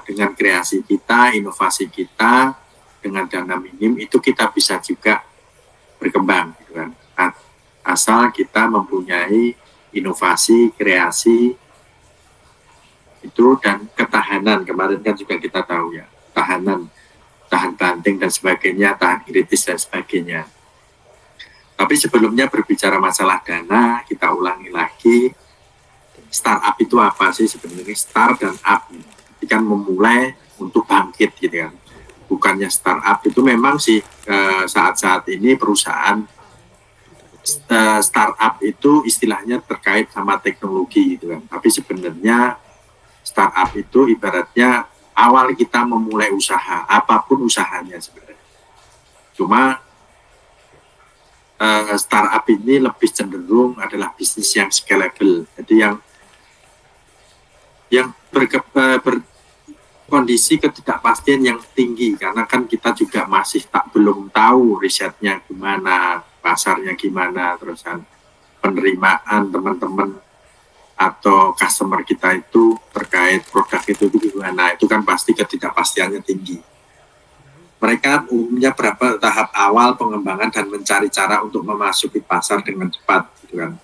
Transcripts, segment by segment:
dengan kreasi kita, inovasi kita, dengan dana minim itu kita bisa juga berkembang, gitu kan. Asal kita mempunyai inovasi, kreasi itu dan ketahanan. Kemarin kan juga kita tahu ya, tahan banting dan sebagainya, tahan kritis dan sebagainya. Tapi sebelumnya berbicara masalah dana, kita ulangi lagi, startup itu apa sih sebenarnya? Start dan up, itu kan memulai untuk bangkit, gitu kan. Bukannya startup itu memang sih saat-saat ini perusahaan startup itu istilahnya terkait sama teknologi, gitu kan. Tapi sebenarnya startup itu ibaratnya awal kita memulai usaha, apapun usahanya sebenarnya. Cuma startup ini lebih cenderung adalah bisnis yang scalable, jadi yang berkondisi ketidakpastian yang tinggi, karena kan kita juga masih belum tahu risetnya gimana, pasarnya gimana, terus kan penerimaan teman-teman atau customer kita itu terkait produk itu gimana, itu kan pasti ketidakpastiannya tinggi. Mereka umumnya berapa tahap awal pengembangan dan mencari cara untuk memasuki pasar dengan cepat, gitu kan.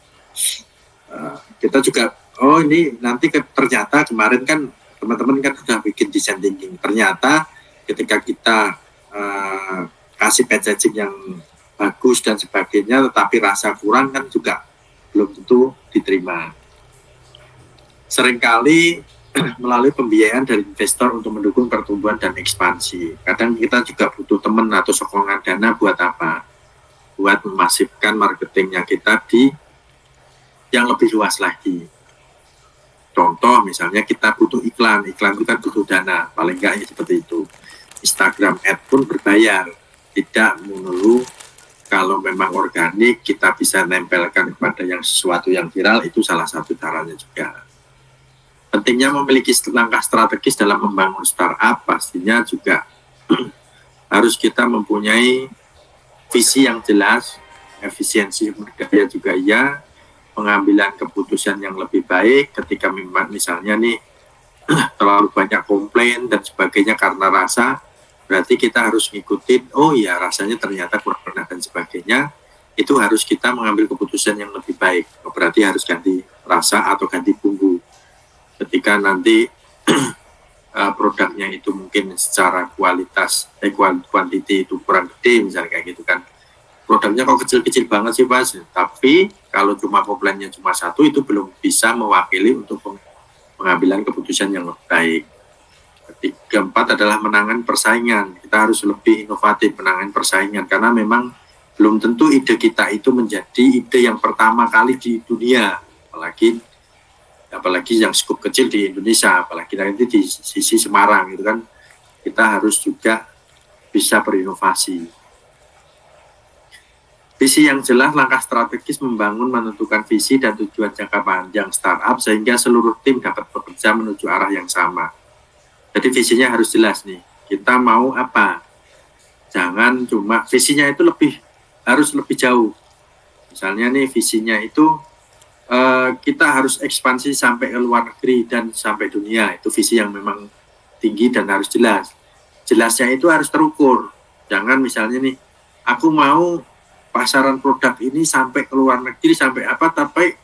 Kita juga, ini nanti ternyata kemarin kan teman-teman kan sudah bikin design thinking. Ternyata ketika kita kasih packaging yang bagus dan sebagainya, tetapi rasa kurang kan juga belum tentu diterima. Seringkali melalui pembiayaan dari investor untuk mendukung pertumbuhan dan ekspansi. Kadang kita juga butuh teman atau sokongan dana buat apa? Buat memasifkan marketingnya kita di yang lebih luas lagi. Contoh misalnya kita butuh iklan itu kan butuh dana, paling enggak seperti itu. Instagram ad pun berbayar, tidak melulu kalau memang organik kita bisa nempelkan kepada yang sesuatu yang viral, itu salah satu caranya juga. Pentingnya memiliki langkah strategis dalam membangun startup, pastinya juga harus kita mempunyai visi yang jelas, efisiensi sumber daya juga iya, pengambilan keputusan yang lebih baik ketika misalnya nih terlalu banyak komplain dan sebagainya karena rasa, berarti kita harus ngikutin, rasanya ternyata kurang pernah dan sebagainya, itu harus kita mengambil keputusan yang lebih baik, berarti harus ganti rasa atau ganti bumbu. Ketika nanti produknya itu mungkin secara kualitas, kuantiti itu kurang gede misalnya kayak gitu kan. Produknya kok kecil-kecil banget sih Mas, tapi kalau cuma komplainnya cuma satu itu belum bisa mewakili untuk pengambilan keputusan yang lebih baik. Keempat adalah menangani persaingan. Kita harus lebih inovatif menangani persaingan, karena memang belum tentu ide kita itu menjadi ide yang pertama kali di dunia, apalagi yang skup kecil di Indonesia, apalagi nanti di sisi Semarang gitu kan, kita harus juga bisa berinovasi. Visi yang jelas, langkah strategis membangun, menentukan visi dan tujuan jangka panjang startup sehingga seluruh tim dapat bekerja menuju arah yang sama. Jadi visinya harus jelas nih, kita mau apa? Jangan cuma visinya itu harus lebih jauh. Misalnya nih visinya itu kita harus ekspansi sampai ke luar negeri dan sampai dunia. Itu visi yang memang tinggi dan harus jelas. Jelasnya itu harus terukur. Jangan misalnya nih, aku mau pasaran produk ini sampai ke luar negeri, sampai apa, tapi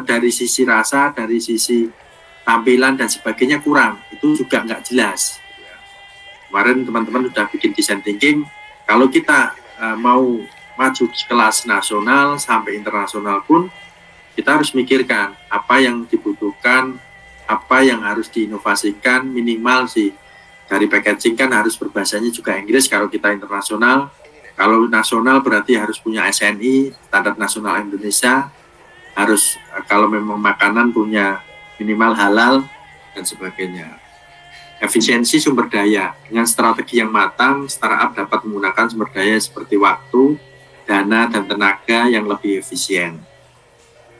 dari sisi rasa, dari sisi tampilan dan sebagainya kurang. Itu juga nggak jelas. Kemarin teman-teman sudah bikin design thinking, kalau kita mau maju kelas nasional sampai internasional pun, kita harus mikirkan apa yang dibutuhkan, apa yang harus diinovasikan, minimal sih dari packaging kan harus berbahasanya juga Inggris kalau kita internasional. Kalau nasional berarti harus punya SNI, Standar Nasional Indonesia, harus kalau memang makanan punya minimal halal dan sebagainya. Efisiensi sumber daya. Dengan strategi yang matang, startup dapat menggunakan sumber daya seperti waktu, dana, dan tenaga yang lebih efisien,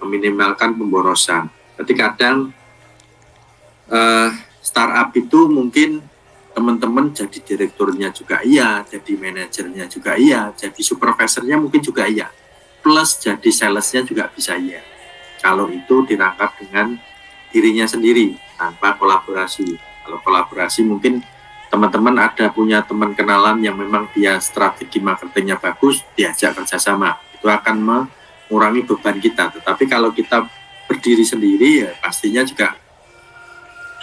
meminimalkan pemborosan. Jadi kadang startup itu mungkin teman-teman jadi direkturnya juga iya, jadi manajernya juga iya, jadi supervisornya mungkin juga iya, plus jadi salesnya juga bisa iya. Kalau itu dirangkap dengan dirinya sendiri tanpa kolaborasi. Kalau kolaborasi mungkin teman-teman ada punya teman kenalan yang memang dia strategi marketingnya bagus, diajak kerjasama, itu akan mengurangi beban kita. Tetapi kalau kita berdiri sendiri, ya pastinya juga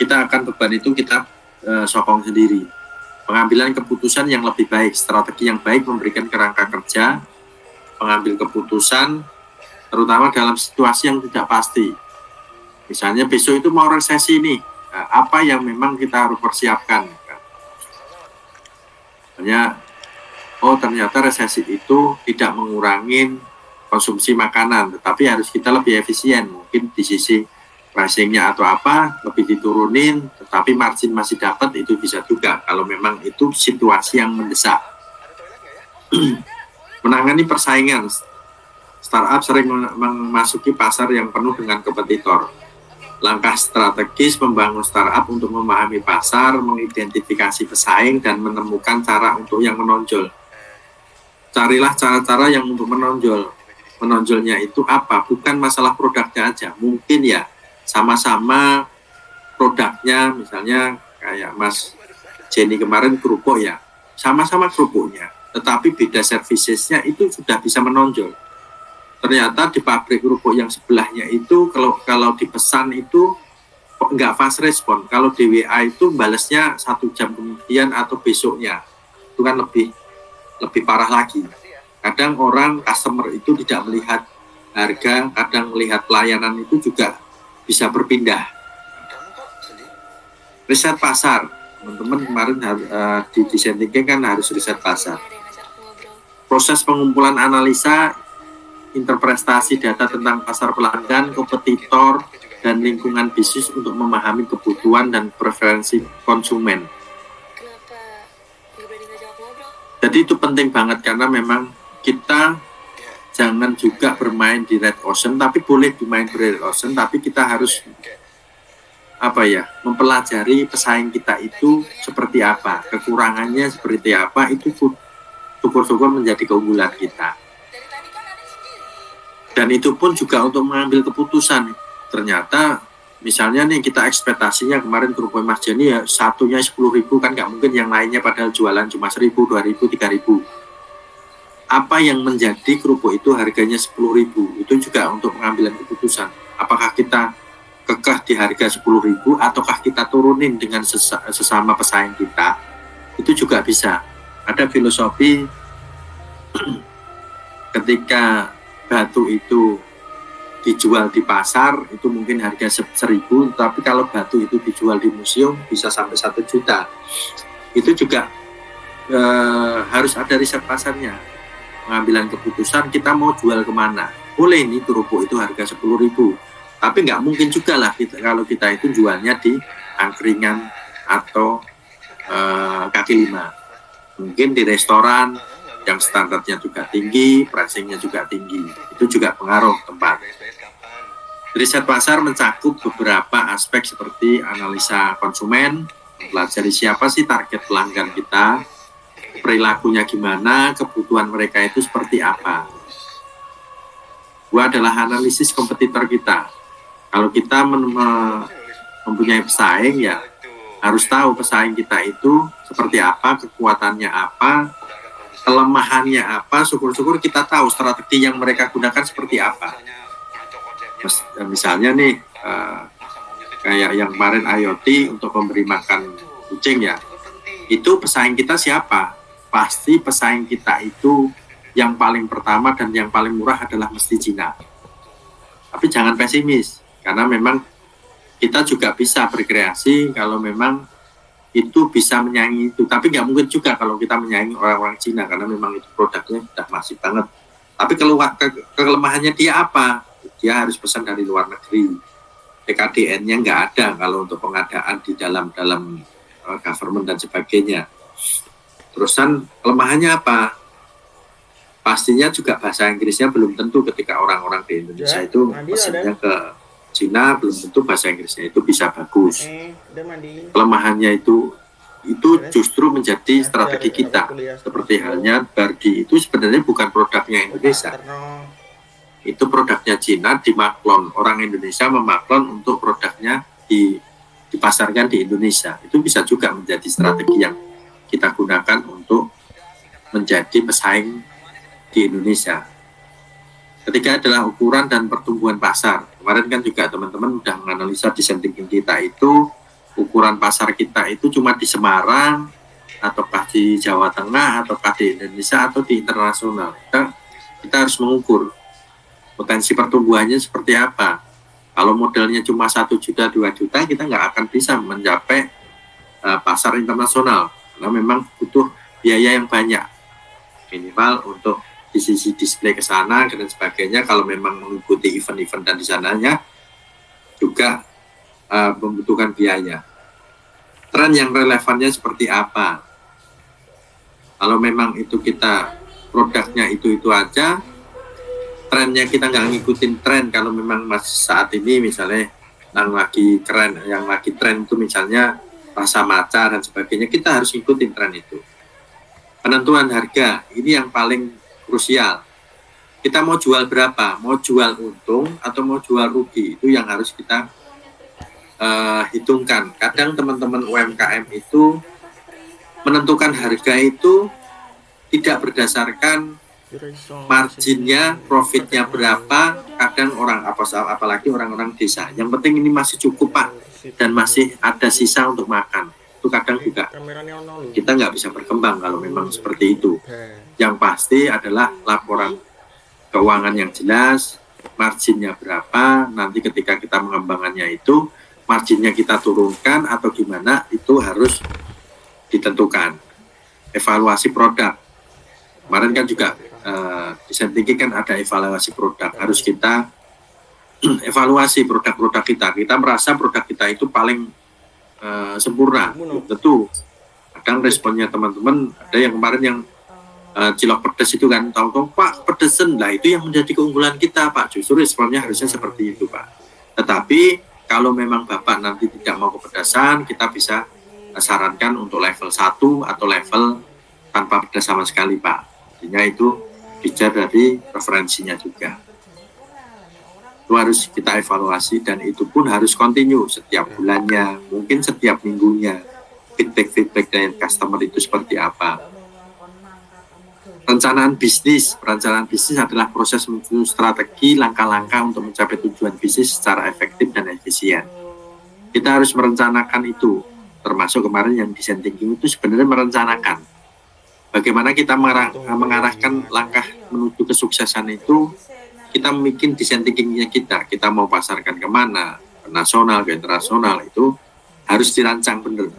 kita akan beban itu kita sokong sendiri. Pengambilan keputusan yang lebih baik, strategi yang baik memberikan kerangka kerja, pengambil keputusan, terutama dalam situasi yang tidak pasti. Misalnya besok itu mau resesi nih, apa yang memang kita harus persiapkan. Misalnya, oh ternyata resesi itu tidak mengurangi konsumsi makanan, tetapi harus kita lebih efisien. Mungkin di sisi pricing-nya atau apa, lebih diturunin, tetapi margin masih dapat, itu bisa juga kalau memang itu situasi yang mendesak. Menangani persaingan, startup sering memasuki pasar yang penuh dengan kompetitor. Langkah strategis membangun startup untuk memahami pasar, mengidentifikasi pesaing, dan menemukan cara untuk yang menonjol. Carilah cara-cara yang untuk menonjol. Menonjolnya itu apa? Bukan masalah produknya aja. Mungkin ya sama-sama produknya, misalnya kayak Mas Jenny kemarin kerupuk ya, sama-sama kerupuknya, tetapi beda servicesnya itu sudah bisa menonjol. Ternyata di pabrik kerupuk yang sebelahnya itu kalau dipesan itu nggak fast respon, kalau di WA itu balesnya 1 jam kemudian atau besoknya, itu kan lebih parah lagi. Kadang orang customer itu tidak melihat harga, kadang melihat pelayanan itu juga bisa berpindah. Riset pasar, teman-teman kemarin di desain thinking kan harus riset pasar. Proses pengumpulan analisa, interpretasi data tentang pasar pelanggan, kompetitor, dan lingkungan bisnis untuk memahami kebutuhan dan preferensi konsumen. Jadi itu penting banget karena memang kita jangan juga bermain di red ocean, tapi boleh bermain di red ocean, tapi kita harus mempelajari pesaing kita itu seperti apa, kekurangannya seperti apa, itu syukur-syukur menjadi keunggulan kita. Dan itu pun juga untuk mengambil keputusan. Ternyata misalnya nih kita ekspektasinya kemarin kerupuk Mas Jenny ya satunya 10.000, kan nggak mungkin yang lainnya padahal jualan cuma 1.000, 2.000, 3.000. Apa yang menjadi kerupuk itu harganya 10.000, itu juga untuk pengambilan keputusan. Apakah kita kekeh di harga 10.000 ataukah kita turunin dengan sesama pesaing kita, itu juga bisa. Ada filosofi ketika batu itu dijual di pasar itu mungkin harga 1.000, tapi kalau batu itu dijual di museum bisa sampai 1 juta. Itu juga harus ada riset pasarnya. Pengambilan keputusan kita mau jual kemana. Boleh nih kerupuk itu harga 10.000, tapi nggak mungkin juga lah kalau kita itu jualnya di angkringan atau kaki lima. Mungkin di restoran yang standarnya juga tinggi, pricingnya juga tinggi, itu juga pengaruh tempat. Riset pasar mencakup beberapa aspek seperti analisa konsumen, mempelajari siapa sih target pelanggan kita, perilakunya gimana, kebutuhan mereka itu seperti apa. Dua adalah analisis kompetitor kita. Kalau kita mempunyai pesaing, ya harus tahu pesaing kita itu seperti apa, kekuatannya apa, kelemahannya apa. Syukur-syukur kita tahu strategi yang mereka gunakan seperti apa. Misalnya nih kayak yang kemarin IoT untuk memberi makan kucing ya, itu pesaing kita siapa? Pasti pesaing kita itu yang paling pertama dan yang paling murah adalah mesti Cina. Tapi jangan pesimis, karena memang kita juga bisa berkreasi kalau memang itu bisa menyaingi itu. Tapi nggak mungkin juga kalau kita menyaingi orang-orang Cina, karena memang itu produknya sudah masif banget. Tapi kelemahannya dia apa? Dia harus pesan dari luar negeri. PKDN-nya nggak ada kalau untuk pengadaan di dalam government dan sebagainya. Terusan kelemahannya apa? Pastinya juga bahasa Inggrisnya belum tentu ketika orang-orang di Indonesia itu pesannya ke Cina, belum tentu bahasa Inggrisnya itu bisa bagus. Kelemahannya itu justru menjadi strategi kita. Seperti halnya Bardi itu sebenarnya bukan produknya Indonesia. Itu produknya Cina dimaklon. Orang Indonesia memaklon untuk produknya dipasarkan di Indonesia. Itu bisa juga menjadi strategi yang kita gunakan untuk menjadi pesaing di Indonesia. Ketiga adalah ukuran dan pertumbuhan pasar. Kemarin kan juga teman-teman sudah menganalisa desain thinking kita itu, ukuran pasar kita itu cuma di Semarang, ataukah di Jawa Tengah, ataukah di Indonesia, atau di internasional. Kita harus mengukur potensi pertumbuhannya seperti apa. Kalau modelnya cuma 1 juta, 2 juta, kita nggak akan bisa mencapai pasar internasional. Karena memang butuh biaya yang banyak. Minimal untuk di sisi display ke sana dan sebagainya, kalau memang mengikuti event-event dan di sananya juga membutuhkan biaya. Tren yang relevannya seperti apa? Kalau memang itu kita produknya itu aja, trennya kita nggak ngikutin tren. Kalau memang masih saat ini misalnya yang lagi keren, yang lagi tren itu misalnya rasa matcha dan sebagainya, kita harus ngikutin tren itu. Penentuan harga ini yang paling krusial. Kita mau jual berapa? Mau jual untung atau mau jual rugi? Itu yang harus kita hitungkan. Kadang teman-teman UMKM itu menentukan harga itu tidak berdasarkan marginnya, profitnya berapa. Kadang orang apalagi orang-orang desa, yang penting ini masih cukup Pak, dan masih ada sisa untuk makan. Itu kadang juga kita nggak bisa berkembang kalau memang seperti itu. Yang pasti adalah laporan keuangan yang jelas, marginnya berapa, nanti ketika kita mengembangkannya itu marginnya kita turunkan atau gimana, itu harus ditentukan. Evaluasi produk, kemarin kan juga desain thinking kan ada evaluasi produk, harus kita evaluasi produk-produk kita merasa produk kita itu paling sempurna. Tentu kadang responnya teman-teman ada yang kemarin yang cilok pedas itu kan, tahu Pak pedesen lah, itu yang menjadi keunggulan kita Pak. Justru responnya harusnya seperti itu Pak. Tetapi kalau memang Bapak nanti tidak mau kepedasan, kita bisa sarankan untuk level 1 atau level tanpa pedas sama sekali Pak. Artinya itu bisa dari referensinya juga. Itu harus kita evaluasi, dan itu pun harus continue setiap bulannya, mungkin setiap minggunya. Feedback dari customer itu seperti apa. Perencanaan bisnis adalah proses menyusun strategi, langkah-langkah untuk mencapai tujuan bisnis secara efektif dan efisien. Kita harus merencanakan itu, termasuk kemarin yang desain thinking itu sebenarnya merencanakan bagaimana kita mengarahkan langkah menuju kesuksesan itu. Kita bikin desain thinkingnya kita mau pasarkan kemana, ke nasional, ke internasional, itu harus dirancang benar.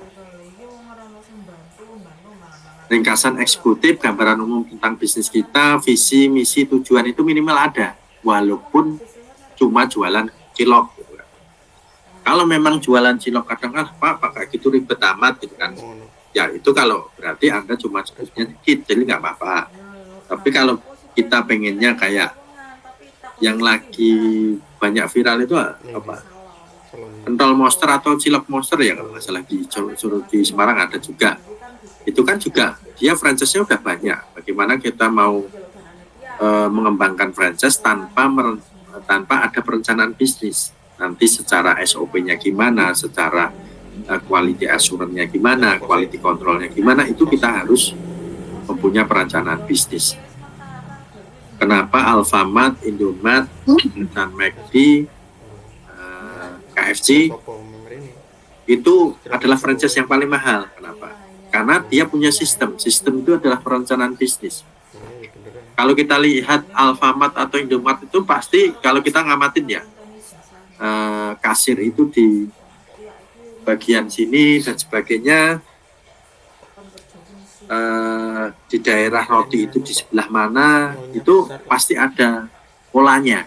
Ringkasan eksekutif, gambaran umum tentang bisnis kita, visi, misi, tujuan itu minimal ada, walaupun cuma jualan cilok. Gitu kan. Kalau memang jualan cilok kadang Pak kayak gitu ribet amat gitu kan. Ya itu kalau berarti Anda cuma sebutnya dikit, jadi nggak apa-apa. Tapi kalau kita pengennya kayak yang lagi banyak viral itu apa? Pentol monster atau cilok monster ya, kalau nggak salah di Semarang ada juga. Itu kan juga dia franchise-nya udah banyak. Bagaimana kita mau mengembangkan franchise tanpa ada perencanaan bisnis. Nanti secara SOP-nya gimana, secara quality assurance-nya gimana, quality control-nya gimana, itu kita harus mempunyai perencanaan bisnis. Kenapa Alfamart, Indomaret, dan McD, KFC itu adalah franchise yang paling mahal? Kenapa? Karena dia punya sistem itu adalah perencanaan bisnis. Kalau kita lihat Alfamart atau Indomaret itu pasti kalau kita ngamatin ya, kasir itu di bagian sini dan sebagainya, di daerah roti itu di sebelah mana, itu pasti ada polanya.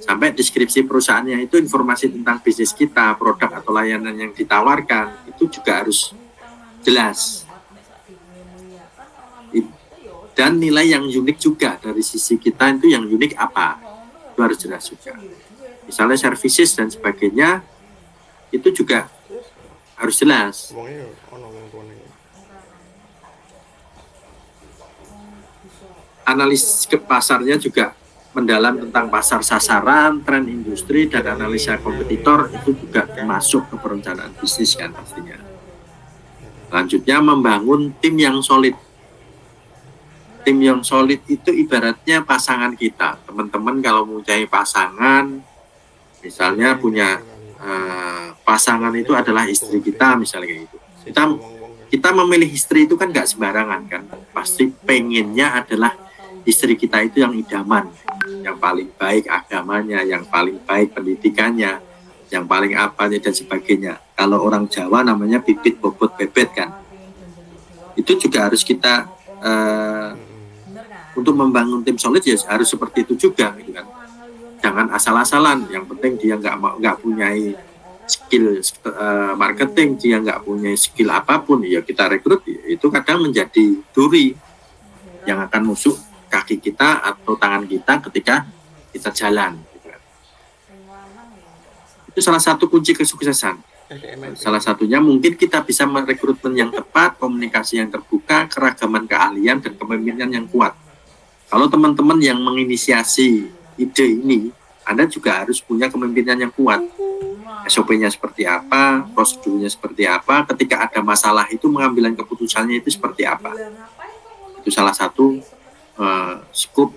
Sampai deskripsi perusahaannya itu, informasi tentang bisnis kita, produk atau layanan yang ditawarkan, itu juga harus jelas. Dan nilai yang unik juga dari sisi kita itu, yang unik apa, itu harus jelas juga. Misalnya services dan sebagainya, itu juga harus jelas. Analisis ke pasarnya juga mendalam tentang pasar sasaran, tren industri, dan analisa kompetitor itu juga termasuk ke perencanaan bisnis kan pastinya. Selanjutnya membangun tim yang solid. Tim yang solid itu ibaratnya pasangan kita. Teman-teman kalau mempunyai pasangan, misalnya punya pasangan itu adalah istri kita misalnya kayak gitu. Kita memilih istri itu kan nggak sembarangan kan. Pasti pengennya adalah istri kita itu yang idaman, yang paling baik agamanya, yang paling baik pendidikannya, yang paling apanya dan sebagainya. Kalau orang Jawa namanya bibit bobot bebet kan. Itu juga harus kita untuk membangun tim solid ya harus seperti itu juga gitu kan. Jangan asal-asalan. Yang penting dia nggak punya skill marketing, dia nggak punya skill apapun, ya kita rekrut, itu kadang menjadi duri yang akan musuh kaki kita atau tangan kita ketika kita jalan. Itu salah satu kunci kesuksesan. Salah satunya mungkin kita bisa merekrutmen yang tepat, komunikasi yang terbuka, keragaman keahlian, dan kepemimpinan yang kuat. Kalau teman-teman yang menginisiasi ide ini, Anda juga harus punya kepemimpinan yang kuat. SOP-nya seperti apa, prosedurnya seperti apa, ketika ada masalah itu mengambilan keputusannya itu seperti apa. Itu salah satu skop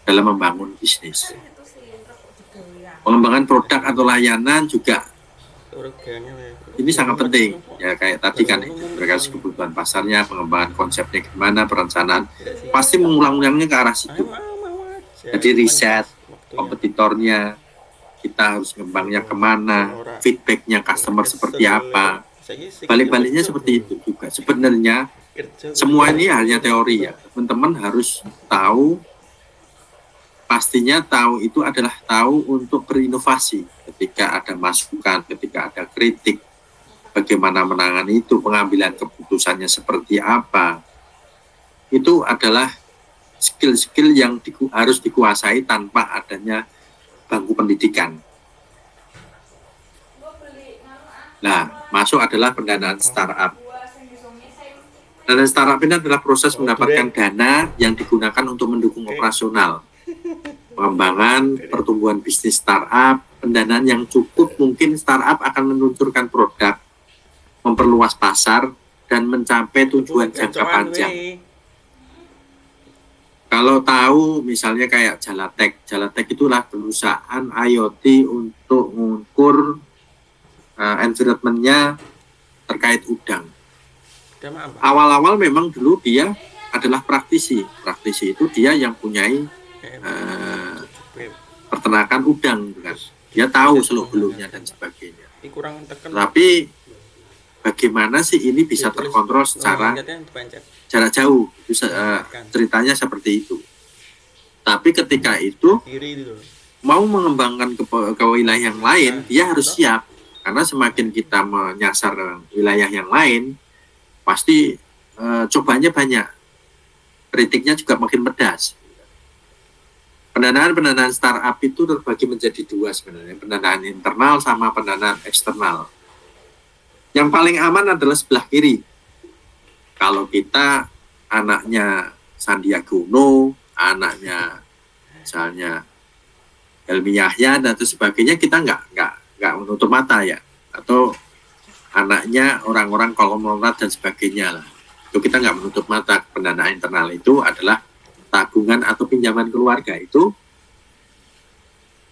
dalam membangun bisnis. Pengembangan produk atau layanan juga ini sangat penting ya, kayak tadi kan berkaitan kebutuhan pasarnya, pengembangan konsepnya gimana, perencanaan pasti mengulang-ulangnya ke arah situ. Jadi riset kompetitornya, kita harus ngembangnya kemana, feedbacknya customer seperti apa, balik-baliknya seperti itu juga. Sebenarnya semua ini hanya teori ya, teman-teman harus tahu, pastinya tahu itu adalah tahu untuk berinovasi. Ketika ada masukan, ketika ada kritik, bagaimana menangani itu, pengambilan keputusannya seperti apa, itu adalah skill-skill yang harus dikuasai tanpa adanya bangku pendidikan. Nah, masuk adalah pendanaan startup. Pendanaan startup ini adalah proses mendapatkan dana yang digunakan untuk mendukung operasional, pengembangan, pertumbuhan bisnis startup. Pendanaan yang cukup, mungkin startup akan meluncurkan produk, memperluas pasar, dan mencapai tujuan jangka panjang. Kalau tahu misalnya kayak Jalatek itulah perusahaan IoT untuk mengukur environment-nya terkait udang. Awal-awal memang dulu dia adalah praktisi. Praktisi itu dia yang punyai peternakan udang, kan? Dia tahu seluk-beluknya dan sebagainya. Tapi bagaimana sih ini bisa terkontrol secara jarak jauh? Itu, ceritanya seperti itu. Tapi ketika itu mau mengembangkan ke wilayah yang lain, dia harus siap. Karena semakin kita menyasar wilayah yang lain, pasti cobanya banyak. Kritiknya juga makin pedas. Pendanaan startup itu terbagi menjadi dua sebenarnya. Pendanaan internal sama pendanaan eksternal. Yang paling aman adalah sebelah kiri. Kalau kita anaknya Sandiaga Uno, anaknya misalnya Helmi Yahya dan sebagainya, kita nggak menutup mata ya. Atau anaknya orang-orang konglomerat dan sebagainya lah. Itu kita nggak menutup mata. Pendanaan internal itu adalah tabungan atau pinjaman keluarga, itu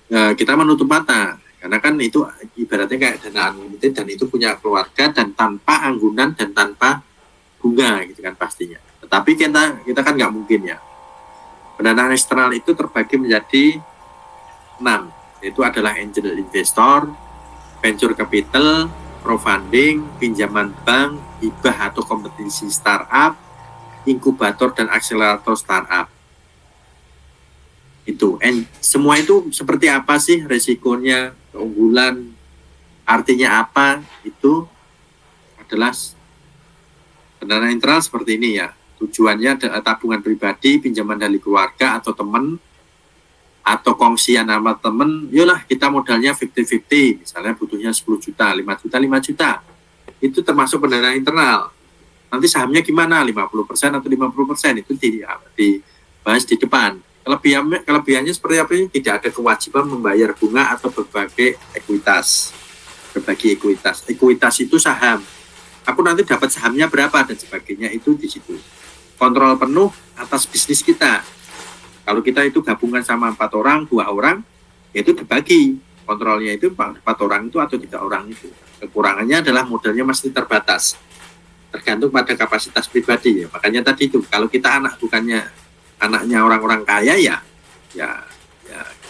kita menutup mata. Karena kan itu ibaratnya kayak dana unlimited dan itu punya keluarga dan tanpa anggunan dan tanpa bunga gitu kan pastinya. Tetapi kita kan nggak mungkin ya. Pendanaan eksternal itu terbagi menjadi 6, yaitu adalah angel investor, venture capital, crowdfunding, pinjaman bank, hibah atau kompetisi startup, inkubator dan akselerator startup. Itu semua itu seperti apa sih resikonya, keunggulan, artinya apa, itu adalah pendanaan internal seperti ini ya. Tujuannya adalah tabungan pribadi, pinjaman dari keluarga atau teman, atau kongsian sama teman. Yolah kita modalnya 50-50, misalnya butuhnya 10 juta, 5 juta, 5 juta. Itu termasuk pendanaan internal. Nanti sahamnya gimana, 50% atau 50%, itu dibahas di depan. Kelebihannya seperti apa ini? Tidak ada kewajiban membayar bunga atau berbagai ekuitas. Berbagi ekuitas. Ekuitas itu saham. Aku nanti dapat sahamnya berapa dan sebagainya, itu di situ. Kontrol penuh atas bisnis kita. Kalau kita itu gabungan sama 4 orang, 2 orang, itu dibagi. Kontrolnya itu 4 orang itu atau 3 orang itu. Kekurangannya adalah modalnya masih terbatas. Tergantung pada kapasitas pribadi ya. Makanya tadi itu kalau kita anaknya orang-orang kaya ya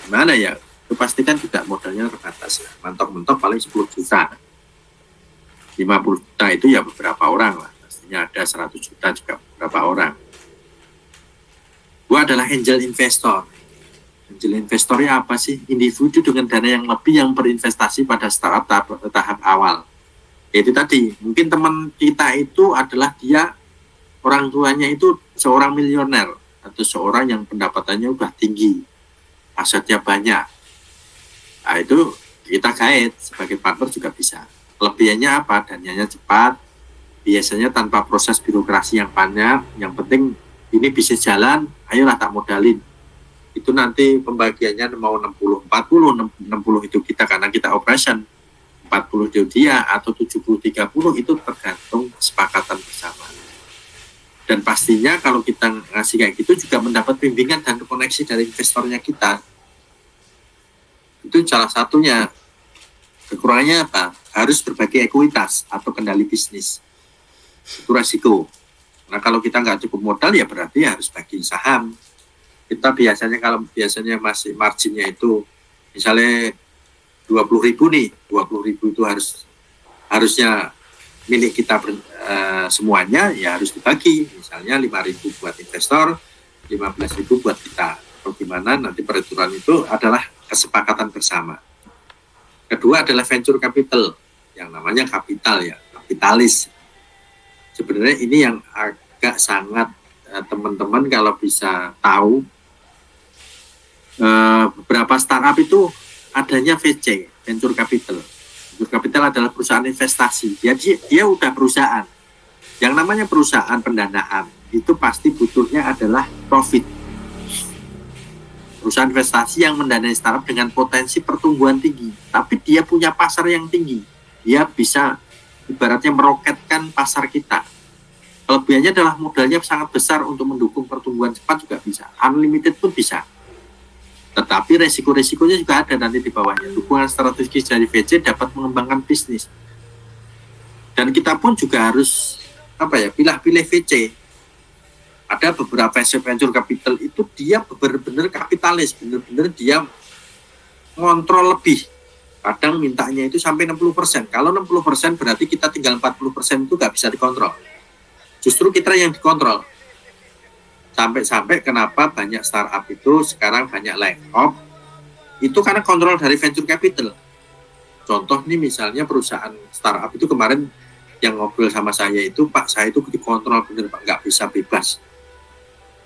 gimana ya, itu pasti kan juga modalnya terbatas ya. Mentok-mentok paling 10 juta, 50 juta itu ya beberapa orang lah, pastinya ada 100 juta juga beberapa orang. Gua adalah angel investor. Angel investornya apa sih? Individu dengan dana yang lebih yang berinvestasi pada startup tahap awal. Itu tadi, mungkin teman kita itu adalah dia orang tuanya itu seorang miliuner atau seorang yang pendapatannya udah tinggi, asetnya banyak. Nah, itu kita guide sebagai partner juga bisa. Kelebihannya apa? Dananya cepat, biasanya tanpa proses birokrasi yang banyak. Yang penting ini bisa jalan, ayolah tak modalin. Itu nanti pembagiannya mau 60-40, 60 itu kita karena kita operation, 40 itu dia atau 70-30 itu tergantung kesepakatan bersama. Dan pastinya kalau kita ngasih kayak gitu juga mendapat bimbingan dan koneksi dari investornya kita. Itu salah satunya. Kekurangannya apa? Harus berbagi ekuitas atau kendali bisnis. Itu resiko. Nah kalau kita nggak cukup modal ya berarti harus bagi saham. Kita biasanya masih marginnya itu misalnya 20.000 nih, 20.000 itu harusnya milik kita semuanya ya harus dibagi, misalnya 5.000 buat investor, 15.000 buat kita. Atau gimana nanti peraturan itu adalah kesepakatan bersama. Kedua adalah venture capital, yang namanya kapital ya, kapitalis. Sebenarnya ini yang agak sangat teman-teman kalau bisa tahu, beberapa startup itu adanya VC, venture capital. Venture capital adalah perusahaan investasi. Dia udah perusahaan. Yang namanya perusahaan pendanaan itu pasti butuhnya adalah profit. Perusahaan investasi yang mendanai startup dengan potensi pertumbuhan tinggi, tapi dia punya pasar yang tinggi. Dia bisa ibaratnya meroketkan pasar kita. Kelebihannya adalah modalnya sangat besar untuk mendukung pertumbuhan cepat juga bisa. Unlimited pun bisa. Tetapi resiko-resikonya juga ada nanti di bawahnya. Dukungan strategis dari VC dapat mengembangkan bisnis. Dan kita pun juga harus pilih-pilih VC. Ada beberapa venture capital itu dia benar-benar kapitalis, benar-benar dia ngontrol lebih. Kadang mintanya itu sampai 60%. Kalau 60% berarti kita tinggal 40% itu nggak bisa dikontrol. Justru kita yang dikontrol. Sampai-sampai kenapa banyak startup itu sekarang banyak layoff, itu karena kontrol dari venture capital. Contoh nih misalnya perusahaan startup itu kemarin yang ngobrol sama saya itu, Pak saya itu dikontrol bener Pak, nggak bisa bebas.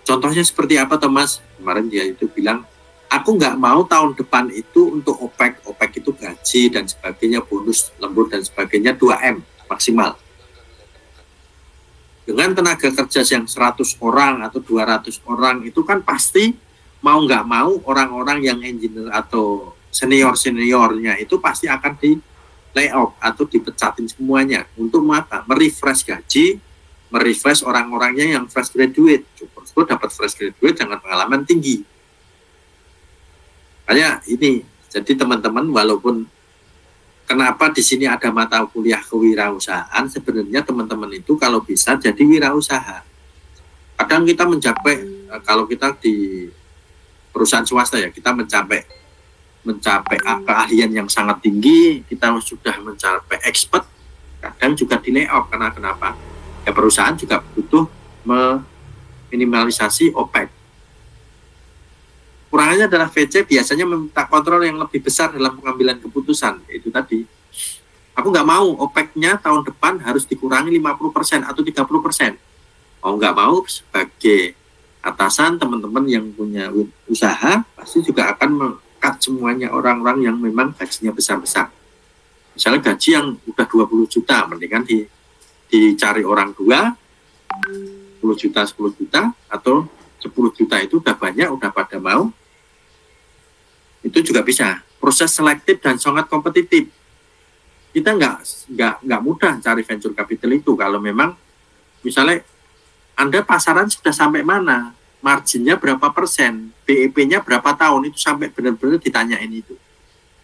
Contohnya seperti apa Thomas? Kemarin dia itu bilang, aku nggak mau tahun depan itu untuk OPEC itu gaji dan sebagainya, bonus lembur dan sebagainya 2M maksimal. Dengan tenaga kerja yang 100 orang atau 200 orang itu kan pasti mau nggak mau orang-orang yang engineer atau seniornya itu pasti akan di layoff atau dipecatin semuanya. Untuk apa? Merefresh gaji, merefresh orang-orangnya yang fresh graduate. Cukup dapat fresh graduate dengan pengalaman tinggi. Kayak ini, jadi teman-teman walaupun kenapa di sini ada mata kuliah kewirausahaan, sebenarnya teman-teman itu kalau bisa jadi wirausaha. Kadang kita mencapai, kalau kita di perusahaan swasta ya, kita mencapai keahlian yang sangat tinggi, kita sudah mencapai expert, kadang juga di layoff. Karena kenapa? Ya perusahaan juga butuh meminimalisasi OPEC. Kurangannya adalah VC biasanya meminta kontrol yang lebih besar dalam pengambilan keputusan. Itu tadi, aku nggak mau OPEC-nya tahun depan harus dikurangi 50% atau 30%. Mau nggak mau sebagai atasan teman-teman yang punya usaha pasti juga akan meng-cut semuanya orang-orang yang memang gajinya besar-besar. Misalnya gaji yang udah 20 juta, mendingan dicari orang 10 juta, 10 juta, atau 10 juta itu udah banyak, udah pada mau, itu juga bisa. Proses selektif dan sangat kompetitif. Kita nggak mudah cari venture capital itu kalau memang misalnya Anda pasaran sudah sampai mana, marginnya berapa persen, BEP-nya berapa tahun, itu sampai benar-benar ditanyain itu.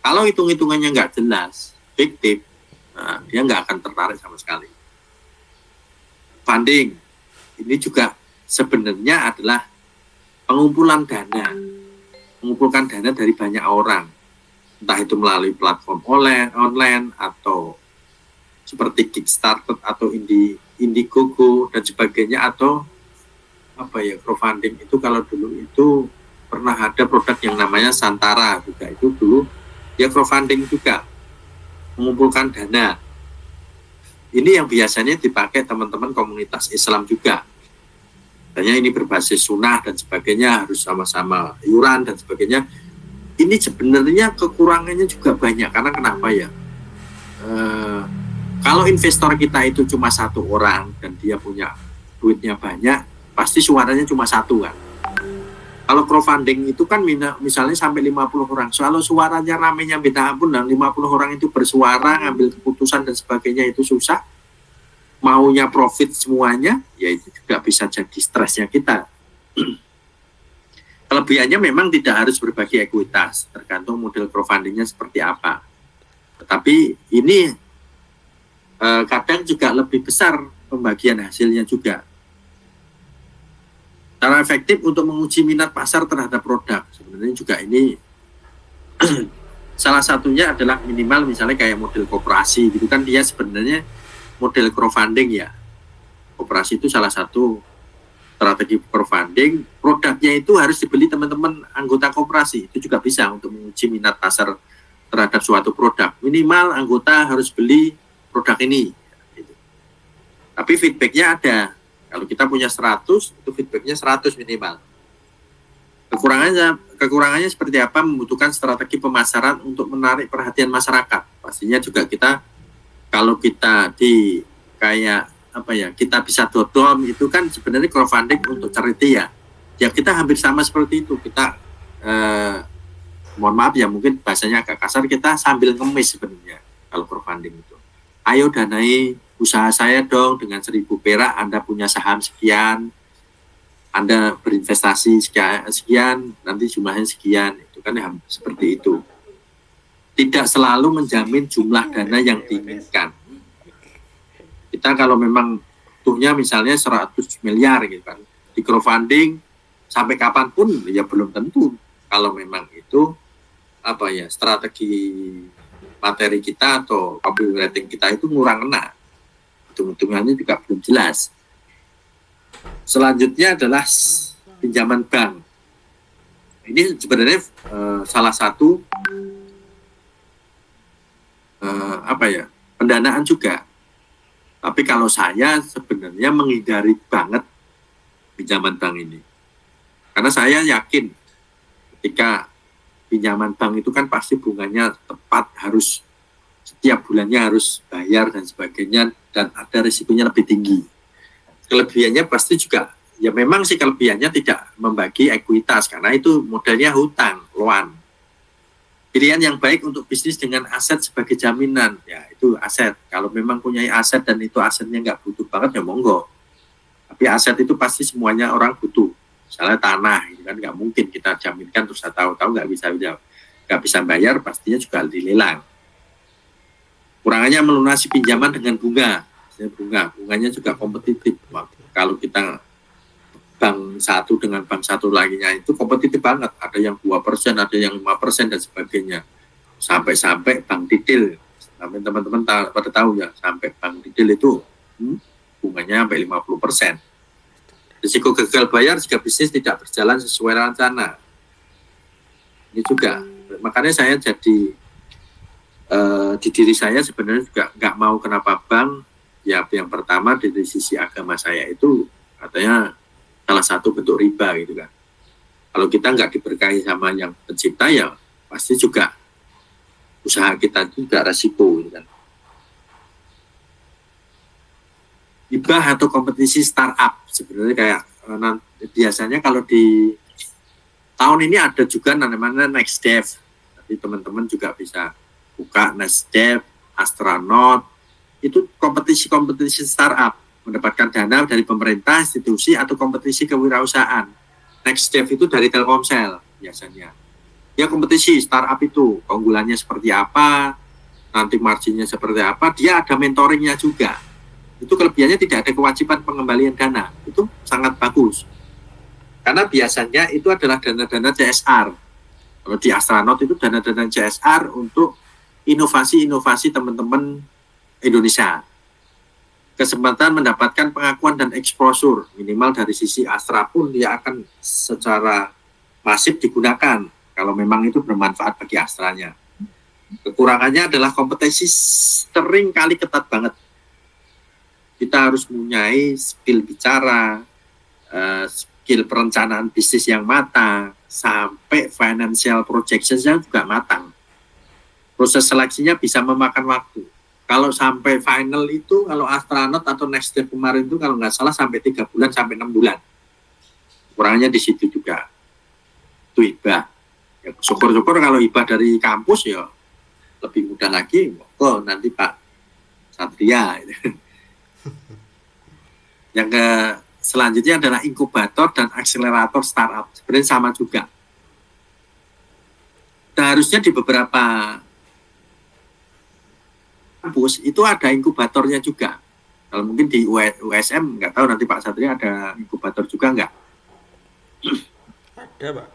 Kalau hitung-hitungannya nggak jelas, fiktif, nah, dia nggak akan tertarik sama sekali. Funding, ini juga sebenarnya adalah pengumpulan dana, mengumpulkan dana dari banyak orang, entah itu melalui platform online atau seperti Kickstarter atau Indiegogo dan sebagainya, atau crowdfunding itu. Kalau dulu itu pernah ada produk yang namanya Santara juga, itu dulu ya crowdfunding juga, mengumpulkan dana. Ini yang biasanya dipakai teman-teman komunitas Islam juga. Tanya ini berbasis sunnah dan sebagainya, harus sama-sama iuran dan sebagainya. Ini sebenarnya kekurangannya juga banyak, karena kenapa ya? Kalau investor kita itu cuma satu orang dan dia punya duitnya banyak, pasti suaranya cuma satu kan. Kalau crowdfunding itu kan misalnya sampai 50 orang, kalau suaranya ramenya minta ampun, dan 50 orang itu bersuara, ngambil keputusan dan sebagainya, itu susah. Maunya profit semuanya, ya itu juga bisa jadi stresnya kita. Kelebihannya memang tidak harus berbagi ekuitas, tergantung model crowdfundingnya seperti apa. Tetapi ini kadang juga lebih besar pembagian hasilnya juga. Cara efektif untuk menguji minat pasar terhadap produk, sebenarnya juga ini salah satunya adalah minimal misalnya kayak model koperasi gitu kan, dia sebenarnya model crowdfunding ya. Koperasi itu salah satu strategi crowdfunding. Produknya itu harus dibeli teman-teman anggota koperasi, itu juga bisa untuk menguji minat pasar terhadap suatu produk. Minimal anggota harus beli produk ini gitu. Tapi feedbacknya ada. Kalau kita punya 100, itu feedbacknya 100 minimal. Kekurangannya seperti apa? Membutuhkan strategi pemasaran untuk menarik perhatian masyarakat. Pastinya juga kita, kalau kita kita bisa dodom, itu kan sebenarnya crowdfunding untuk charity ya. Ya kita hampir sama seperti itu. Kita mohon maaf ya, mungkin bahasanya agak kasar, kita sambil ngemis sebenarnya kalau crowdfunding itu. Ayo danai usaha saya dong dengan 1.000 perak, Anda punya saham sekian, Anda berinvestasi sekian, nanti jumlahnya sekian, itu kan ya, seperti itu. Tidak selalu menjamin jumlah dana yang diinginkan. Kita kalau memang butuhnya misalnya 100 miliar gitu kan, di crowdfunding sampai kapanpun ya belum tentu. Kalau memang itu strategi materi kita atau copywriting kita itu kurang kena, hitung-hitungannya juga belum jelas. Selanjutnya adalah pinjaman bank. Ini sebenarnya salah satu pendanaan juga. Tapi kalau saya sebenarnya menghindari banget pinjaman bank ini. Karena saya yakin ketika pinjaman bank itu kan pasti bunganya tepat, harus setiap bulannya harus bayar dan sebagainya, dan ada risikonya lebih tinggi. Kelebihannya pasti juga, ya memang sih kelebihannya tidak membagi ekuitas, karena itu modelnya hutang, loan. Pilihan yang baik untuk bisnis dengan aset sebagai jaminan, ya itu aset. Kalau memang punya aset dan itu asetnya nggak butuh banget, ya monggo. Tapi aset itu pasti semuanya orang butuh. Misalnya tanah, itu kan nggak mungkin kita jaminkan terus tahu-tahu nggak bisa bayar, pastinya juga dilelang. Kurangannya melunasi pinjaman dengan bunganya juga kompetitif. Kalau kita bank satu dengan bank satu lainnya itu kompetitif banget. Ada yang 2%, ada yang 5% dan sebagainya. Sampai bank detail, teman-teman pada tahu ya, sampai bank detail itu bunganya sampai 50%. Risiko gagal bayar jika bisnis tidak berjalan sesuai rencana. Ini juga, makanya saya jadi di diri saya sebenarnya juga nggak mau kenapa bank. Ya yang pertama dari sisi agama saya itu katanya salah satu bentuk riba gitu kan. Kalau kita nggak diberkahi sama yang pencipta, ya pasti juga usaha kita juga resiko gitu kan. Hibah atau kompetisi startup, sebenarnya kayak biasanya kalau di tahun ini ada juga namanya Next Dev. Jadi teman-teman juga bisa buka Next Dev, Astronaut, itu kompetisi startup, mendapatkan dana dari pemerintah, institusi, atau kompetisi kewirausahaan. Next Dev itu dari Telkomsel biasanya. Ya kompetisi startup itu, keunggulannya seperti apa, nanti marginnya seperti apa, dia ada mentoringnya juga. Itu kelebihannya tidak ada kewajiban pengembalian dana, itu sangat bagus. Karena biasanya itu adalah dana-dana CSR. Kalau di Astronaut itu dana-dana CSR untuk inovasi-inovasi teman-teman Indonesia. Kesempatan mendapatkan pengakuan dan exposure, minimal dari sisi Astra pun dia akan secara masif digunakan kalau memang itu bermanfaat bagi Astranya. Kekurangannya adalah kompetensi sering kali ketat banget. Kita harus mempunyai skill bicara, skill perencanaan bisnis yang matang, sampai financial projections yang juga matang. Proses seleksinya bisa memakan waktu. Kalau sampai final itu, kalau Astronaut atau Next Step kemarin itu kalau nggak salah sampai 3 bulan sampai 6 bulan. Kurangnya di situ juga. Itu hibah. Ya, syukur-syukur kalau hibah dari kampus ya lebih mudah lagi. Oh nanti Pak Satria. Yang selanjutnya adalah inkubator dan akselerator startup. Sebenarnya sama juga. Seharusnya di beberapa kampus itu ada inkubatornya juga. Kalau mungkin di USM, nggak tahu nanti Pak Satria ada inkubator juga nggak? Ada Pak,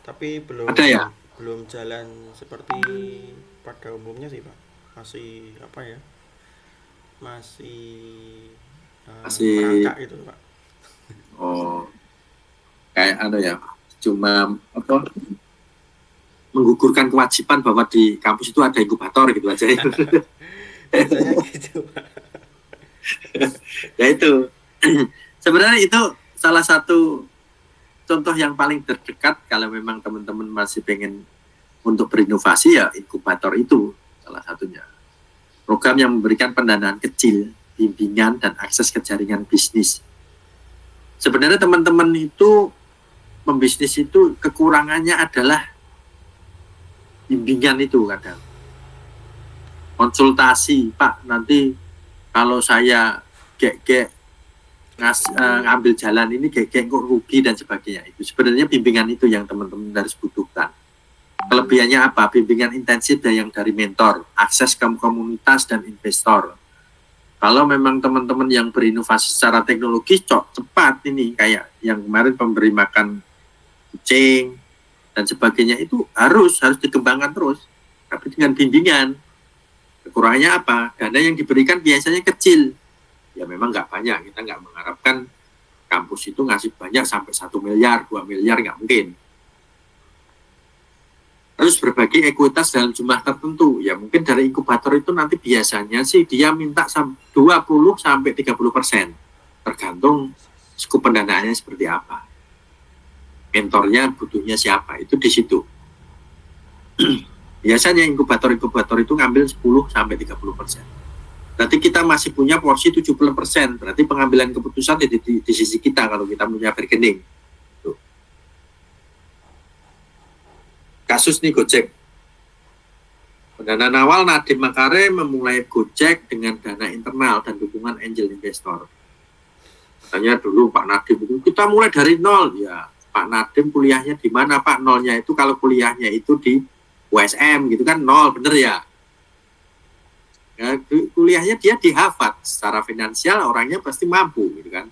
tapi Ada ya? belum jalan seperti pada umumnya sih Pak. Masih apa ya? Masih Masih, merangkak gitu Pak. oh, kayak ada ya, cuma apa, menggugurkan kewajiban bahwa di kampus itu ada inkubator gitu aja. Biasanya gitu Pak. Ya itu, sebenarnya itu salah satu contoh yang paling terdekat kalau memang teman-teman masih pengen untuk berinovasi ya inkubator itu salah satunya. Program yang memberikan pendanaan kecil, bimbingan, dan akses ke jaringan bisnis. Sebenarnya teman-teman itu membisnis itu kekurangannya adalah bimbingan itu kadang. Konsultasi, Pak, nanti kalau saya ngambil jalan ini kok rugi dan sebagainya. Itu sebenarnya bimbingan itu yang teman-teman harus butuhkan. Kelebihannya apa? Bimbingan intensif yang dari mentor, akses ke komunitas dan investor. Kalau memang teman-teman yang berinovasi secara teknologi cepat ini kayak yang kemarin pemberi makan kucing dan sebagainya itu harus dikembangkan terus. Tapi dengan bimbingan. Kekurangannya apa? Dana yang diberikan biasanya kecil. Ya memang nggak banyak. Kita nggak mengharapkan kampus itu ngasih banyak sampai 1 miliar, 2 miliar, nggak mungkin. Terus berbagi ekuitas dalam jumlah tertentu. Ya mungkin dari inkubator itu nanti biasanya sih dia minta 20 sampai 30%. Tergantung skup pendanaannya seperti apa. Mentornya butuhnya siapa, itu di situ. Biasanya inkubator itu ngambil 10 sampai 30%. Berarti kita masih punya porsi 70%. Berarti pengambilan keputusan di sisi kita kalau kita punya bargaining. Kasus nih Gojek. Pendanaan awal Nadiem Makarim memulai Gojek dengan dana internal dan dukungan angel investor. Katanya dulu Pak Nadiem itu kita mulai dari nol. Ya Pak Nadiem kuliahnya di mana Pak? Nolnya itu kalau kuliahnya itu di USM gitu kan nol, bener ya? Ya kuliahnya dia di Harvard. Secara finansial orangnya pasti mampu gitu kan.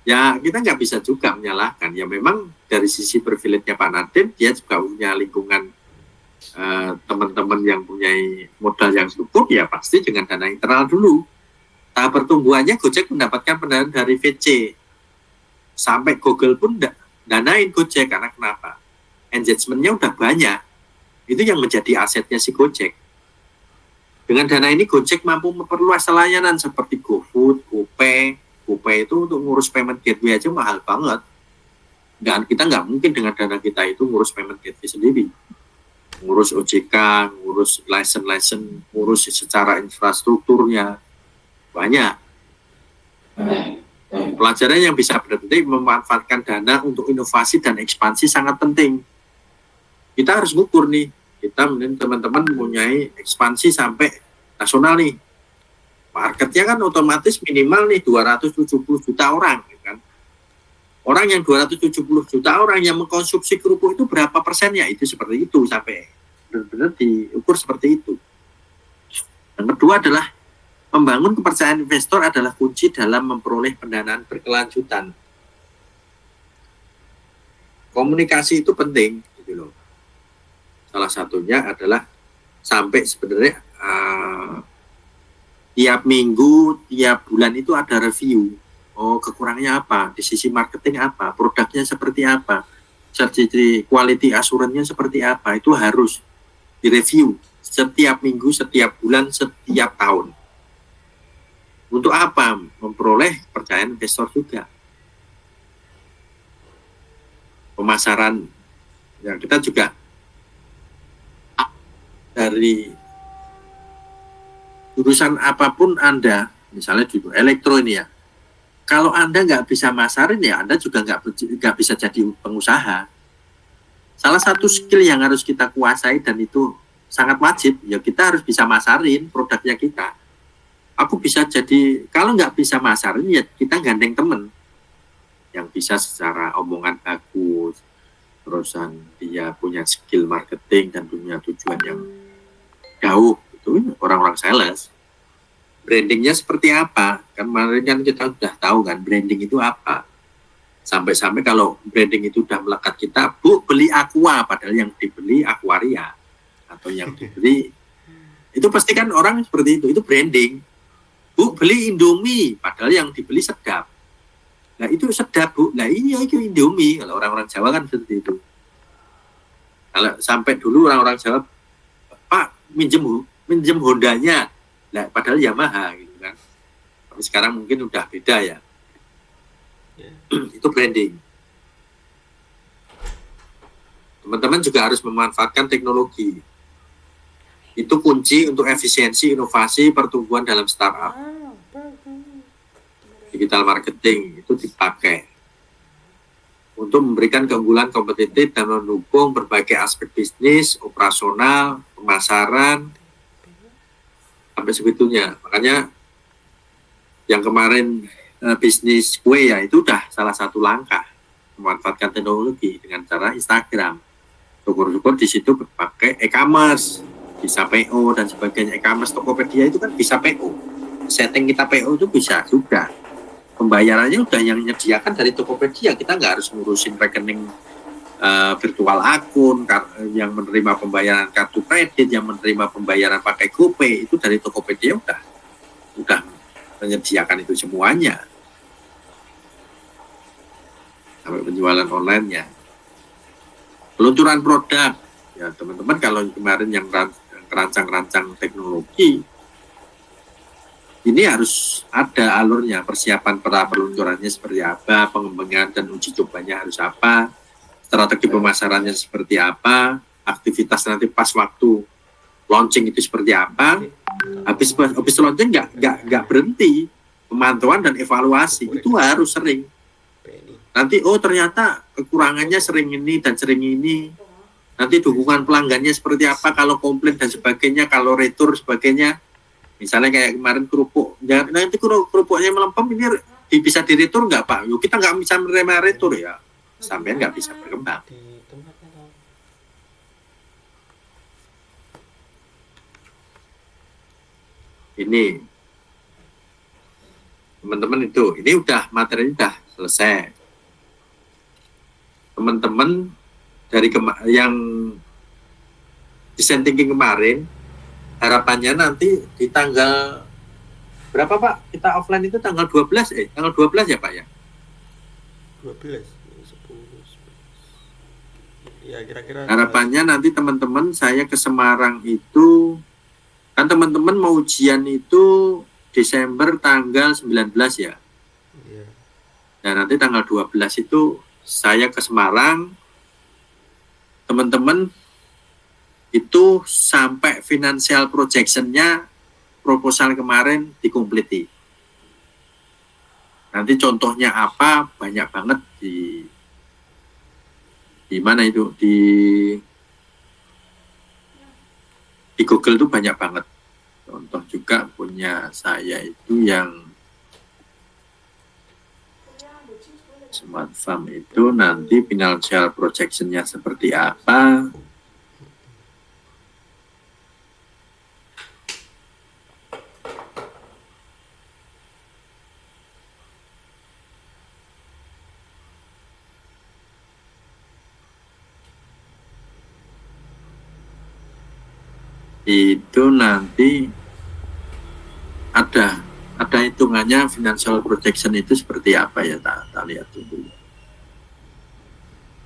Ya kita nggak bisa juga menyalahkan. Ya memang dari sisi privilege-nya Pak Nadiem, dia juga punya lingkungan teman-teman yang punya modal yang cukup, ya pasti dengan dana internal dulu. Tahap pertumbuhannya Gojek mendapatkan pendanaan dari VC. Sampai Google pun danain Gojek, karena kenapa? Engagement-nya udah banyak. Itu yang menjadi asetnya si Gojek. Dengan dana ini Gojek mampu memperluas layanan seperti GoFood, GoPay. GoPay itu untuk ngurus payment gateway aja mahal banget. Dan kita nggak mungkin dengan dana kita itu ngurus payment gateway sendiri. Ngurus OJK, ngurus license, ngurus secara infrastrukturnya. Banyak. Pelajaran yang bisa berhenti memanfaatkan dana untuk inovasi dan ekspansi sangat penting. Kita harus ngukur nih, kita teman-teman mempunyai ekspansi sampai nasional nih. Marketnya kan otomatis minimal nih 270 juta orang, gitu kan. Orang yang 270 juta orang yang mengkonsumsi kerupuk itu berapa persennya? Itu seperti itu sampai benar-benar diukur seperti itu. Yang kedua adalah membangun kepercayaan investor adalah kunci dalam memperoleh pendanaan berkelanjutan. Komunikasi itu penting, gitu loh. Salah satunya adalah sampai sebenarnya tiap minggu, tiap bulan itu ada review. Oh, kekurangannya apa? Di sisi marketing apa? Produknya seperti apa? Strategi quality assurance-nya seperti apa? Itu harus direview setiap minggu, setiap bulan, setiap tahun. Untuk apa? Memperoleh kepercayaan investor juga. Pemasaran, ya kita juga dari jurusan apapun Anda, misalnya di elektro ini ya, kalau Anda nggak bisa masarin ya Anda juga nggak bisa jadi pengusaha. Salah satu skill yang harus kita kuasai dan itu sangat wajib, ya kita harus bisa masarin produknya kita. Aku bisa jadi, kalau nggak bisa masarin ya kita gandeng temen yang bisa secara omongan bagus, terusan dia punya skill marketing dan punya tujuan yang jauh, itu orang-orang sales. Brandingnya seperti apa? Kemarin kan kita sudah tahu kan branding itu apa. Sampai-sampai kalau branding itu udah melekat kita, Bu beli aqua, padahal yang dibeli aquaria atau yang dibeli itu pasti kan orang seperti itu branding. Bu beli Indomie, padahal yang dibeli sedap. Nah itu sedap Bu, nah ini itu Indomie. Kalau orang-orang Jawa kan seperti itu. Kalau sampai dulu orang-orang Jawa, Pak minjem Hondanya, nah padahal Yamaha gitu kan. Tapi sekarang mungkin udah beda ya. Itu branding. Teman-teman juga harus memanfaatkan teknologi. Itu kunci untuk efisiensi, inovasi, pertumbuhan dalam startup. Digital marketing itu dipakai untuk memberikan keunggulan kompetitif dan mendukung berbagai aspek bisnis, operasional, pemasaran, sampai sebetulnya. Makanya yang kemarin bisnis kue ya itu udah salah satu langkah memanfaatkan teknologi dengan cara Instagram. Syukur-syukur di situ berpakai e-commerce, bisa PO dan sebagainya. E-commerce Tokopedia itu kan bisa PO. Setting kita PO itu bisa juga. Pembayarannya udah yang menyediakan dari Tokopedia. Kita nggak harus ngurusin rekening virtual akun yang menerima pembayaran kartu kredit, yang menerima pembayaran pakai GoPay. Itu dari Tokopedia udah menyediakan itu semuanya. Sampai penjualan online-nya. Peluncuran produk. Ya teman-teman kalau kemarin yang rancang-rancang teknologi, ini harus ada alurnya, persiapan peluncurannya seperti apa, pengembangan dan uji cobanya harus apa, strategi pemasarannya seperti apa, aktivitas nanti pas waktu launching itu seperti apa. Habis launching nggak berhenti, pemantauan dan evaluasi itu harus sering. Nanti ternyata kekurangannya sering ini dan sering ini. Nanti dukungan pelanggannya seperti apa, kalau komplain dan sebagainya, kalau retur sebagainya. Misalnya kayak kemarin kerupuk, nanti kerupuknya melempem, ini bisa diretur nggak Pak? Yuk, kita nggak bisa menerima retur ya, sampai nggak bisa berkembang. Ini teman-teman itu, ini udah materinya udah selesai. Teman-teman dari yang design thinking kemarin, harapannya nanti di tanggal berapa Pak? Kita offline itu tanggal 12 tanggal 12 ya Pak ya? 12, 10, 11. Ya kira-kira. Harapannya nanti teman-teman saya ke Semarang itu, kan teman-teman mau ujian itu Desember tanggal 19 ya. Iya. Nah nanti tanggal 12 itu saya ke Semarang, teman-teman itu sampai financial projection-nya proposal kemarin dikompleti. Nanti contohnya apa banyak banget di mana itu di Google tuh banyak banget. Contoh juga punya saya itu yang Smart Farm itu nanti financial projection-nya seperti apa. Itu nanti ada hitungannya financial projection itu seperti apa ya, tak lihat dulu.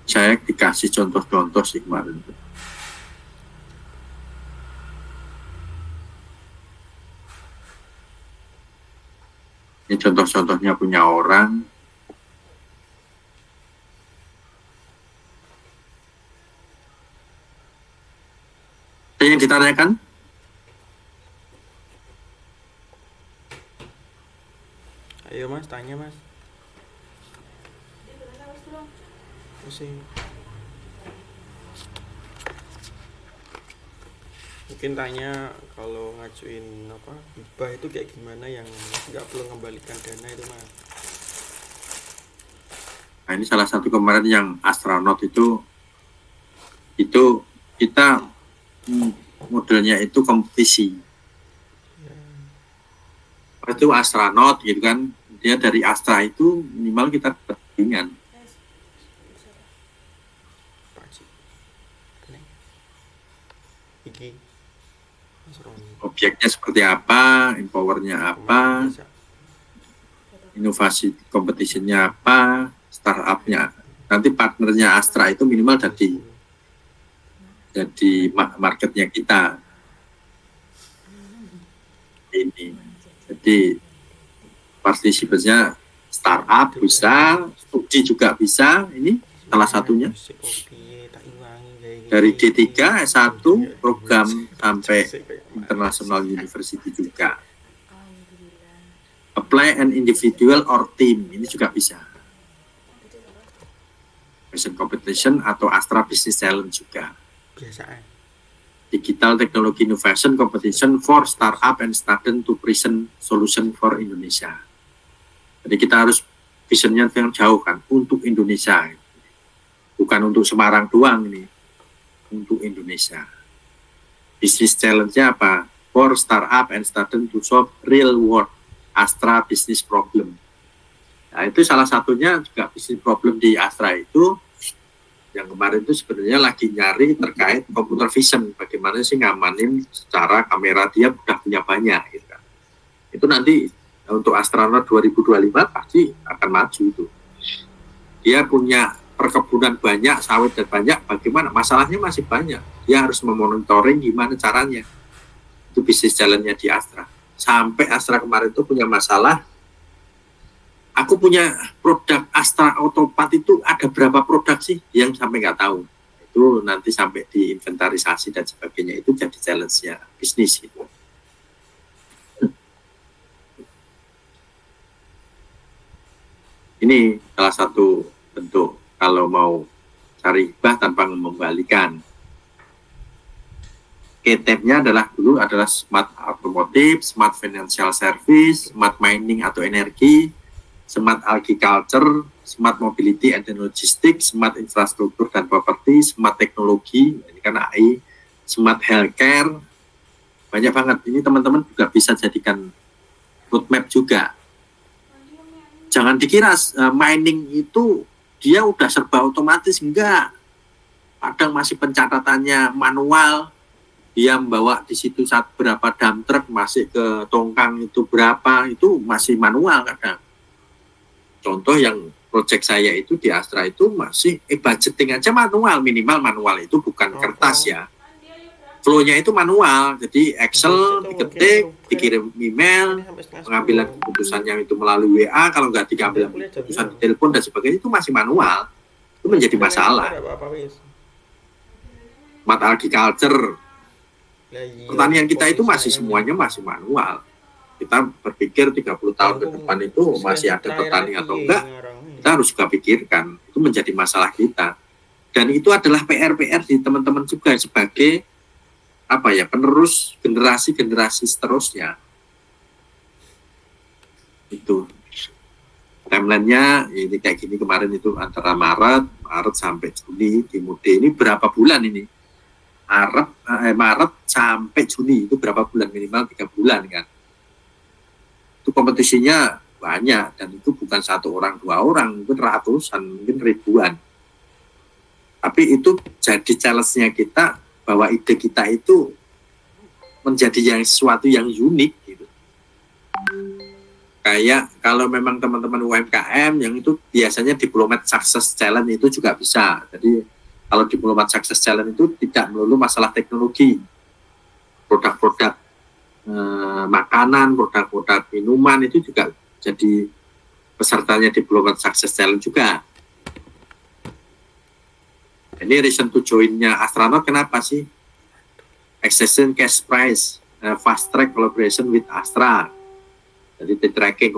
Saya dikasih contoh-contoh sih kemarin. Ini contoh-contohnya punya orang. Ada yang ditanyakan? Ayo mas, tanya mas. Pusing. Mungkin tanya kalau ngajuin apa hibah itu kayak gimana yang nggak perlu mengembalikan dana itu mas. Nah ini salah satu kemarin yang astronot itu kita modelnya itu kompetisi. Itu astronot gitu kan, dia dari Astra itu minimal kita pertandingan. Iki objeknya seperti apa, empowernya apa, inovasi competitionnya apa, startupnya. Nanti partnernya Astra itu minimal jadi marketnya kita. Ini, jadi partisipannya startup bisa, studi juga bisa. Ini salah satunya. Dari D3 S1 program sampai International University juga. Apply an individual or team, ini juga bisa. Passion Competition atau Astra Business Challenge juga. Biasaan. Digital Technology Innovation Competition for Startup and Student to Present Solution for Indonesia. Jadi kita harus visionnya yang jauh kan, untuk Indonesia. Bukan untuk Semarang doang ini, untuk Indonesia. Business challenge-nya apa? For startup and student to solve real world Astra business problem. Nah itu salah satunya juga business problem di Astra itu yang kemarin itu sebenarnya lagi nyari terkait computer vision, bagaimana sih ngamanin secara kamera dia udah punya banyak gitu kan. Itu nanti untuk astronot 2025 pasti akan maju itu. Dia punya perkebunan banyak, sawit dan banyak, bagaimana? Masalahnya masih banyak. Dia harus memonitoring gimana caranya. Itu bisnis challenge-nya di Astra. Sampai Astra kemarin itu punya masalah, aku punya produk Astra Autopat itu ada berapa produk sih yang sampai nggak tahu. Itu nanti sampai diinventarisasi dan sebagainya, itu jadi challenge-nya bisnis gitu. Ini salah satu bentuk kalau mau cari hibah tanpa mengembalikan. KTP-nya adalah smart automotive, smart financial service, smart mining atau energi, smart agriculture, smart mobility and logistics, smart infrastruktur dan properti, smart teknologi, ini kan AI, smart healthcare, banyak banget. Ini teman-teman juga bisa jadikan roadmap juga. Jangan dikira mining itu dia udah serba otomatis, enggak. Kadang masih pencatatannya manual. Dia membawa di situ berapa dump truck masih ke tongkang itu berapa, itu masih manual kadang. Contoh yang proyek saya itu di Astra itu masih budgeting aja manual, minimal manual itu bukan kertas ya. Flow-nya itu manual, jadi Excel diketik, dikirim email, pengambilan keputusan yang itu melalui WA, kalau nggak diambil keputusan di telepon dan sebagainya itu masih manual. Itu menjadi masalah. Smart agriculture, pertanian kita itu masih semuanya masih manual. Kita berpikir 30 tahun ke depan itu masih ada petani atau enggak, kita harus juga pikirkan. Itu menjadi masalah kita. Dan itu adalah PR-PR di teman-teman juga sebagai apa ya, penerus generasi-generasi seterusnya. Itu timelinenya ini kayak gini, kemarin itu antara Maret sampai Juni di Mude. Ini berapa bulan ini? Maret sampai Juni itu berapa bulan, minimal 3 bulan kan. Itu kompetisinya banyak, dan itu bukan 1 orang 2 orang, mungkin ratusan, mungkin ribuan. Tapi itu jadi challenge-nya kita, bahwa ide kita itu menjadi sesuatu yang unik gitu. Kayak kalau memang teman-teman UMKM yang itu biasanya Diplomat Success Challenge itu juga bisa. Jadi kalau Diplomat Success Challenge itu tidak melulu masalah teknologi, produk-produk makanan, produk-produk minuman itu juga jadi pesertanya Diplomat Success Challenge juga. Ini reason to join-nya Astronaut kenapa sih? Accession Cash Prize, Fast Track Collaboration with Astra. Jadi tracking